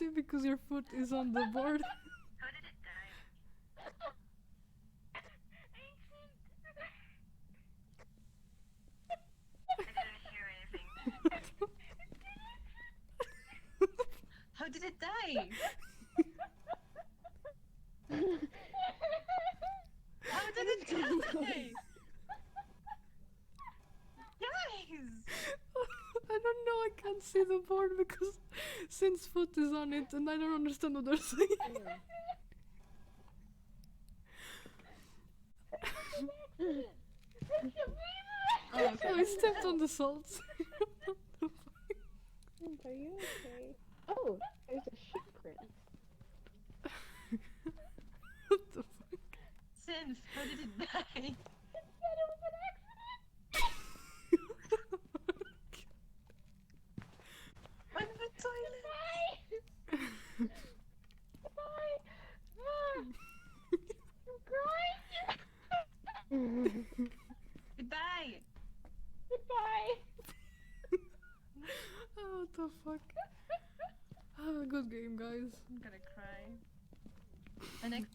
see because your foot is on the board. How did it die? I didn't hear anything. How did it die? How did it die? Guys! I don't know, I can't see the board because Synth's foot is on it and I don't understand what they're saying. Oh, okay. I stepped on the salt. Are you okay? Oh, there's a shoe print. What the fuck? Synth, how did it die? I'm in the toilet. Bye! I'm crying! Goodbye. Goodbye! Oh, what the fuck? Oh, good game, guys. I'm gonna cry. The next